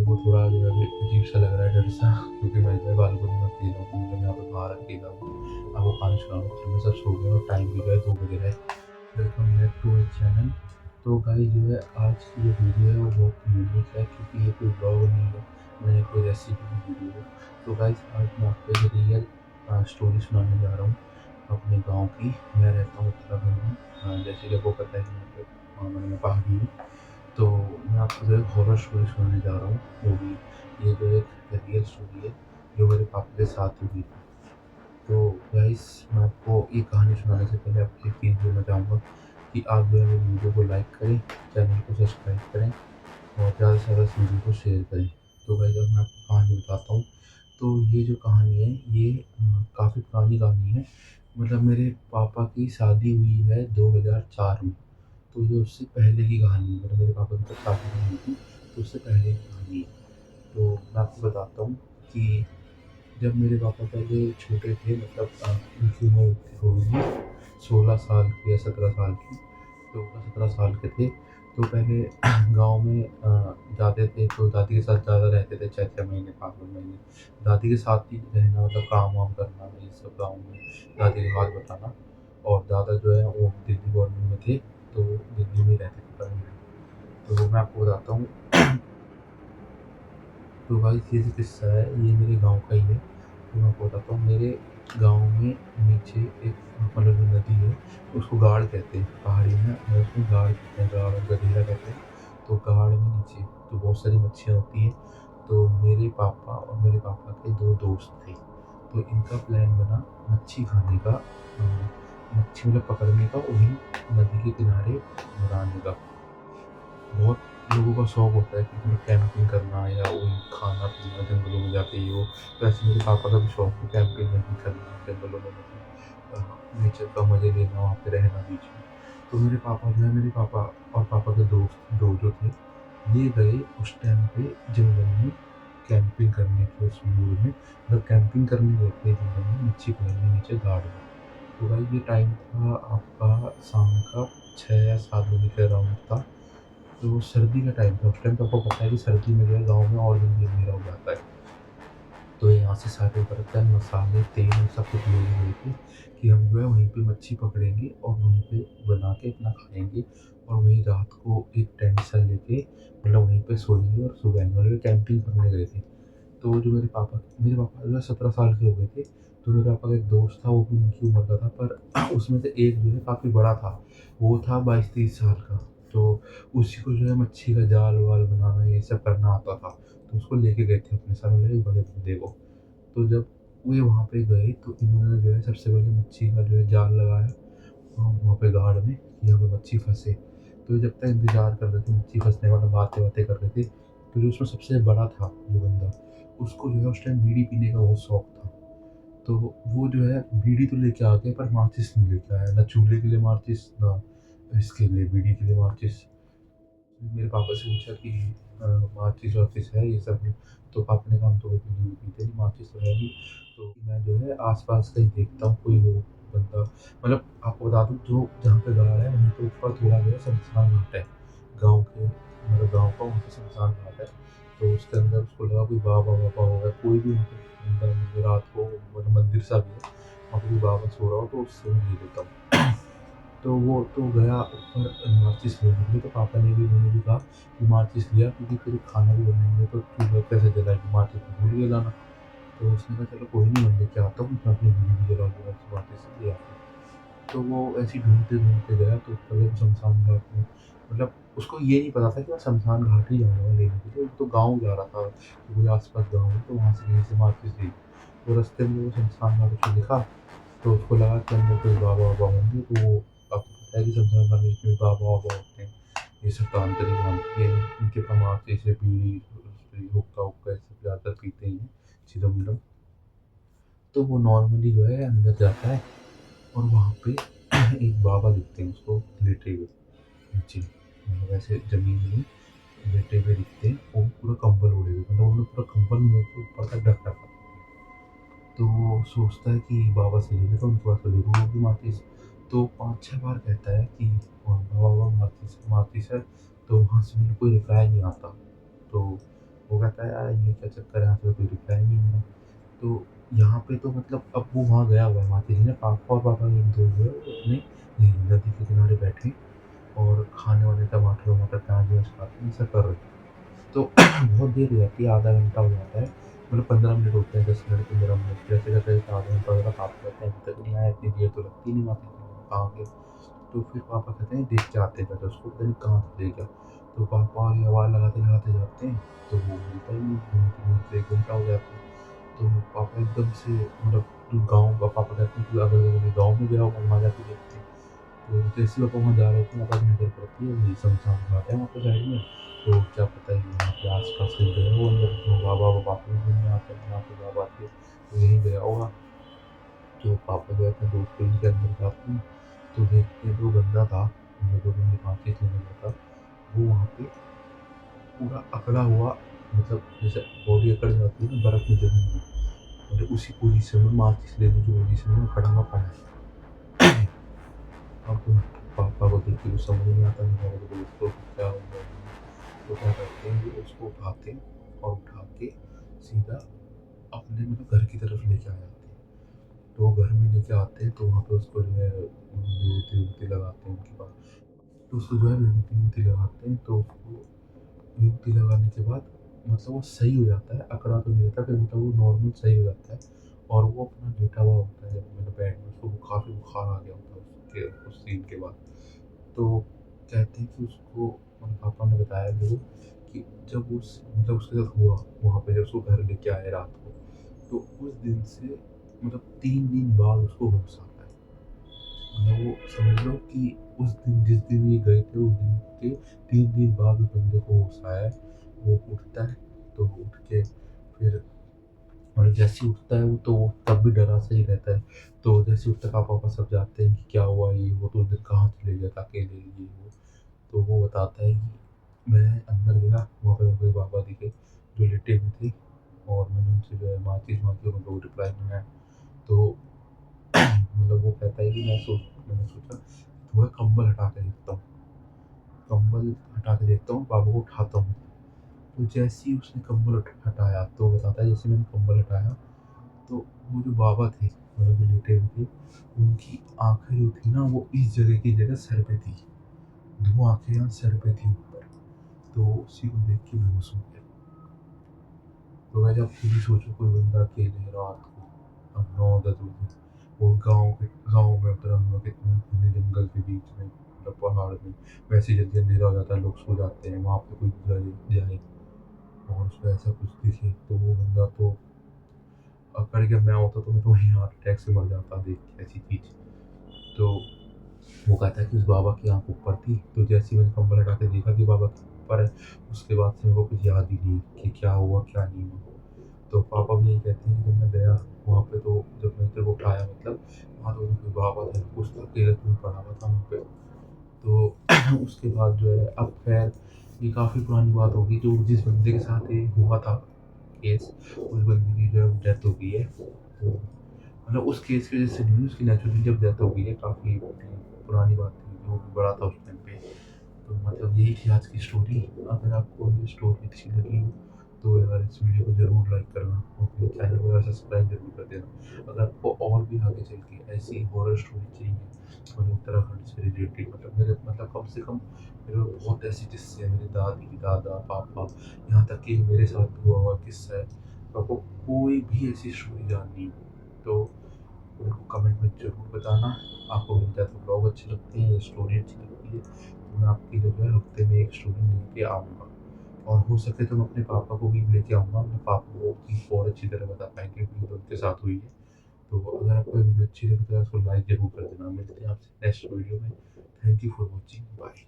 को थोड़ा जो है अभी अजीब-सा लग रहा है, डर-सा, क्योंकि मैं जो है बालकनी में अकेला हूँ, मतलब यहाँ पे बाहर अकेला हूँ। आपको कहानी सुनाऊँ, घर में सब सो गए और टाइम भी जो है 2 बज रहा है। Welcome back to my channel. तो गाइस जो है आज की जो वीडियो है वो बहुत यूनिक है, क्योंकि ये कोई ब्लॉग नहीं है, ना ये कोई रेसिपी की वीडियो है। तो गाइस आज मैं आपको एक रियल स्टोरी सुनाने जा रहा हूँ अपने गाँव की। मैं रहता हूँ उत्तराखंड में। जैसे कि आपको पता है कि यहाँ पे मतलब मैं पहाड़ी हूँ। तो मैं आपको जो है हॉरर स्टोरी सुनाने जा रहा हूँ, वो भी ये जो एक रियल स्टोरी है, जो मेरे पापा के साथ हुई थी। तो गाइस मैं आपको ये कहानी सुनाने से पहले आपको एक चीज़ बोलना चाहूँगा कि आप जो है मेरी वीडियो को लाइक करें, चैनल को सब्सक्राइब करें और ज़्यादा से ज़्यादा इस वीडियो को शेयर करें। तो गाइस अब मैं आपको कहानी बताता हूँ। तो ये जो कहानी है ये काफ़ी पुरानी कहानी है। मतलब मेरे पापा की शादी हुई है 2004 में। तो ये उससे पहले की कहानी है, मतलब मेरे पापा की तब शादी नहीं हुई थी, तो उससे पहले की कहानी है। तो मैं आपको बताता हूँ कि जब मेरे पापा पहले छोटे थे, मतलब उनकी उम्र होगी 16 साल की या 17 साल की, 16-17 साल के थे। तो पहले गाँव में जाते थे, तो दादी के साथ ज़्यादा रहते थे, 6-6 महीने, 5-5 महीने। दादी के साथ ही रहना, मतलब काम-वाम करना, ये सब गाँव में दादी का हाथ बटाना। और दादा जो है वो दिल्ली गवर्नमेंट में थे, तो दिल्ली में ही रहते थे परमानेंट। तो मैं आपको बताता हूँ। तो गाइस ये जो किस्सा है ये मेरे गाँव का ही है। तो मैं आपको बताता हूँ, मेरे गाँव में नीचे एक मतलब जो नदी है उसको गाड़ कहते हैं। पहाड़ी में उसमें गाड़ कहते हैं, गाड़ और गधेरा कहते हैं। तो गाड़ में नीचे तो बहुत सारी मच्छियाँ होती हैं। तो मेरे पापा और मेरे पापा के 2 दोस्त थे। तो इनका प्लान बना मच्छी खाने का, मच्छी मतलब पकड़ने का, वहीं नदी के किनारे बनाने का। बहुत लोगों का शौक होता है कि मतलब कैंपिंग करना या वही खाना-पीना जंगलों में जाके ये वो। तो ऐसे मेरे पापा का भी शौक है कैंपिंग वैम्पिंग करना, जंगलों में मतलब नेचर का मज़े लेना, वहाँ पे रहना बीच में। तो मेरे पापा जो है, मेरे पापा और पापा के दोस्त 2 जो थे, ये गए उस टाइम पे जंगल में कैंपिंग करने के उस मूड में, मतलब कैंपिंग करने गए थे जंगल में मच्छी पकड़ने नीचे गाड़ में। तो भाई ये टाइम था आपका शाम का 6 या 7 बजे के अराउंड था। तो सर्दी का टाइम था, उस टाइम तो आपको पता है कि सर्दी में जो है गाँव में और जल्दी अंधेरा हो जाता है। तो यहाँ से सारे बर्तन, मसाले, तेल सब कुछ लेके गए थे कि हम जो है वहीं पे मच्छी पकड़ेंगे और वहीं पे बना के अपना खाएँगे, और वहीं रात को एक टेंट सा लेके मतलब वहीं पे सोएंगे और सो जाएँगे, मतलब कैंपिंग करने गए थे। तो जो मेरे पापा जो है 17 साल के हो गए थे। तो मेरे पापा का एक दोस्त था, वो भी उनकी उम्र का था, पर उसमें से एक जो है काफ़ी बड़ा था, वो था 22-23 साल का। तो उसी को जो है मच्छी का जाल-वाल बनाना ये सब करना आता था। तो उसको लेके गए थे अपने साथ, मतलब एक बड़े बंदे को। तो जब वे वहाँ पे गए तो इन्होंने जो है सबसे पहले मच्छी का जो है जाल लगाया वहाँ पे गाड़ में, कि यहाँ पे मच्छी फँसे। तो जब तक इंतज़ार कर रहे थे मच्छी फँसने वाला, बातें-वातें कर रहे थे, तो जो उसमें सबसे बड़ा था जो बंदा, उसको जो है उस टाइम बीड़ी पीने का बहुत शौक था। तो वो जो है बीड़ी तो लेके आ गए, पर माचिस नहीं लेके आया, ना चूल्हे के लिए माचिस, ना इसके लिए बीड़ी के लिए माचिस। मेरे पापा से पूछा कि माचिस-वाचिस है ये सब? तो पापा ने कहा हम तो कोई बीड़ी पीते नहीं, माचिस तो है नहीं। तो मैं जो है आस-पास कहीं देखता हूँ कोई हो बंदा, मतलब आपको बता दूँ जो जहाँ पे गाड़ है वहीं पे ऊपर थोड़ा जो है शमशान घाट है। गाँव के मतलब गाँव का वहाँ पे शमशान घाट है। तो उसके अंदर उसको लगा कोई बाबा-वाबा होगा, कोई भी वहाँ पे बंदा, मुझे रात को मतलब मंदिर सा भी है, वहाँ पे कोई बाबा सो रहा हो तो उससे मैं ले लेता हूँ। तो वो तो गया ऊपर माचिस लेने के लिए, तो पापा ने भी, उन्होंने भी कहा कि माचिस लिया, क्योंकि फिर खाना भी बनाएँगे तो चूल्हा कैसे जलाएँगे, माचिस तो भूल गए लाना। तो उसने कहा चलो कोई नहीं, मैं लेके आता हूँ, मैं अपनी बीवी भी जला लूँगा, उस माचिस से ले आता हूँ। तो वो ऐसे ही ढूँढते-ढूँढते गया, तो ऊपर गया शमशान घाट में, मतलब उसको ये नहीं पता था कि मैं शमशान घाट ही जाऊँगा लेने के लिए, वो तो गाँव जा रहा था, कि कोई आस-पास गाँव है तो वहाँ से कहीं से माचिस ले ली। तो रास्ते में वो शमशान घाट उसने दिखा, तो उसको लगा कि अंदर कोई बाबा-वाबा होंगे, तो वो आपको पता है कि शमशान घाट में जितने भी बाबा-वाबा होते हैं, ये सब तांत्रिक-वांत्रिक, ये इनके पास माचिस या बीड़ी, हुक्का-वुक्का ये सब ज़्यादातर पीते ही हैं, चिलम-विलम। तो वो नॉर्मली जो है अंदर जाता है, और वहाँ पे एक बाबा दिखते हैं उसको लेटे हुए नीचे, मतलब ऐसे ज़मीन में लेटे हुए दिखते हैं, वो पूरा कंबल ओढ़े हुए, मतलब उन्होंने पूरा कंबल मुँह से ऊपर तक ढक रखा था। तो वो सोचता है कि बाबा से ले लेता हूँ, उनके पास तो ज़रूर होगी माचिस। तो 5-6 बार कहता है कि बाबा माचिस माचिस है, तो वहाँ से मतलब कोई रिप्लाई नहीं आता। तो वो कहता है यार ये क्या चक्कर है, यहाँ से तो कोई रिप्लाई नहीं हो रहा। तो यहाँ पे तो मतलब अब वो वहाँ गया हुआ है, माची जी ने, पापा और पापा के एक दोस्त जो है वो अपने नदी के किनारे बैठे और खाने वाने टमाटर वमाटर प्याज व्याज काट के ऐसा कर रहे थे। तो बहुत देर हो जाती है, आधा घंटा हो जाता है, मतलब 15 मिनट होते हैं, 10 मिनट 15 मिनट जैसे करते आधा घंटा हो जाता, पापा कहते हैं अभी तक नहीं आया, इतनी देर तो लगती नहीं माची जी को, कहाँ गए? तो फिर पापा कहते हैं देख के आते हैं जाके उसको, पता नहीं कहाँ से ले गया। तो पापा ये आवाज़ लगाते लगाते जाते हैं, तो वो मिलता ही नहीं, ढूँढते ढूँढते 1 घंटा हो जाता है। तो पापा एकदम से मतलब जो गाँव का, पापा कहते हैं कि अगल-बगल गाँव में गया होगा, वहाँ जाके देखते हैं। तो जैसे ही पापा वहाँ जा रहे थे, पापा की नज़र पड़ती है वही सुनसान घाट है वहाँ पे साइड में। तो क्या पता है वहाँ पे आस-पास कहीं गया हो अंदर, तो बाबा वो वापस घूमने आता है यहाँ पे बाबा के, तो यहीं गया होगा। तो पापा जो है अपने दोस्त को लेके अंदर जाते हैं, तो देखते हैं जो बंदा था, मतलब जो बंदे माचिस लेने गया था, वो वहाँ पे पूरा अकड़ा हुआ, मतलब जैसे बॉडी अकड़ जाती है ना बर्फ़ में जमी हुई, मतलब उसी पोज़ीशन में, माचिस लेने की पोज़ीशन में खड़ा हुआ पड़ा है। अब पापा को देख के कुछ समझ नहीं आता, मेरे दोस्त को क्या हो गया है। तो क्या करते हैं कि उसको उठाते हैं और उठा के सीधा अपने मतलब घर की तरफ लेके आ जाते हैं। तो घर में लेके आते हैं तो वहाँ पे उसको जो है विभूति-विभूति लगाते हैं उनके पास। तो उसको जो है विभूति-विभूति लगाते हैं, तो उसको विभूति लगाने के बाद मतलब वो सही हो जाता है, अकड़ा तो नहीं रहता, फिर मतलब वो नॉर्मल सही हो जाता है और वो अपना लेटा हुआ होता है मतलब बेड में, उसको काफ़ी बुखार आ गया होता है उसके उस सीन के बाद। तो कहते हैं कि उसको, मतलब पापा ने बताया मेरे को कि जब उस मतलब उसके साथ हुआ, वहाँ पे जब उसको घर लेके आए रात को, तो उस दिन से मतलब 3 दिन बाद उसको होश आता है। मतलब वो समझ लो कि उस दिन जिस दिन ये गए थे, उस दिन के 3 दिन बाद उस बंदे को होश आया है। वो उठता है, तो उठ के फिर, और जैसे ही उठता है वो, तो वो तब भी डरा सा ही रहता है। तो जैसे ही उठता है, पापा-वापा सब जाते हैं कि क्या हुआ ये वो, तो उस दिन कहाँ चले गया था अकेले ये वो। तो वो बताता है कि मैं अंदर गया, वहाँ पे मेरे को एक बाबा दिखे जो लेटे हुए थे और मैंने उनसे जो है माचिस माँगी और उनको रिप्लाई नहीं आया। तो मतलब वो कहता है कि मैंने सोचा थोड़ा कंबल हटा के देखता हूँ, कंबल हटा के देखता हूँ, बाबा को उठाता हूँ। तो जैसे ही उसने कंबल हटाया, तो बताता है जैसे मैंने कंबल हटाया, तो वो जो बाबा थे, मतलब जो लेटे हुए थे, उनकी आँखें जो थी ना वो इस जगह की जगह सर पे थी। 2 आँखें यहाँ सर पे थी ऊपर। तो उसी को देख के बेहोश हो गया। तो वैसे आप खुद ही सोचो, कोई बंदा अकेले रात को 9-10 बजे, वो गाँव में उतरा हुआ, कितना घने जंगल के बीच में, मतलब पहाड़ में, वैसे ही जल्दी अंधेरा हो जाता है, लोग सो जाते हैं, वहाँ पे कोई जाए और उसको ऐसा कुछ दिखे, तो वो बंदा तो अकड़ गया। मैं होता तो मैं तो वहीं हार्ट अटैक से मर जाता देख के ऐसी चीज़। तो वो कहता है कि उस बाबा की आँख ऊपर थी, तो जैसे ही मैंने कंबल हटा के देखा कि बाबा की ऊपर है, उसके बाद से मेरे को कुछ याद ही नहीं कि क्या हुआ, क्या नहीं हुआ। तो पापा भी यही कहते हैं कि जब मैं गया वहाँ पे, तो जब मैंने तेरे को उठाया, मतलब वहाँ तो कोई बाबा था, कुछ था, अकेला तू ही पड़ा हुआ था वहाँ पे। तो उसके बाद जो है, अब खैर ये काफ़ी पुरानी बात होगी, जो जिस बंदे के साथ ये हुआ था केस, उस बंदे की जो है डेथ हो गई है। तो मतलब उस केस की वजह से नहीं, उसकी नेचुरली जब डेथ हो गई है, काफ़ी पुरानी बात थी, जो भी बड़ा था उस टाइम पे। तो मतलब यही थी आज की स्टोरी। अगर आपको ये स्टोरी अच्छी लगी हो, तो यार इस वीडियो को ज़रूर लाइक करना और मेरे चैनल को यार सब्सक्राइब ज़रूर कर देना। अगर आपको और भी आगे चल के ऐसी हॉरर स्टोरी चाहिए, मतलब उत्तराखंड से रिलेटेड, मतलब मेरे मतलब कम से कम मेरे को बहुत ऐसे किस्से हैं, मेरे दादी, दादा, पापा, यहाँ तक कि मेरे साथ भी हुआ हुआ किस्सा है। तो आपको कोई भी ऐसी स्टोरी जाननी हो, तो मेरे को कमेंट में ज़रूर बताना। आपको मेरे ज़्यादा ब्लॉग अच्छे लगते हैं या स्टोरी अच्छी लगती है, तो मैं आपके लिए जो है हफ्ते में एक स्टोरी लेके आऊँगा। और हो सके तो मैं अपने पापा को भी लेके आऊँगा, अपने पापा को भी और अच्छी तरह बता पाएँगे क्योंकि जो उनके साथ हुई है। तो अगर आपको ये वीडियो अच्छी लगे तो यार उसको लाइक ज़रूर कर देना। मिलते हैं आपसे नेक्स्ट वीडियो में। Thank you for watching, bye.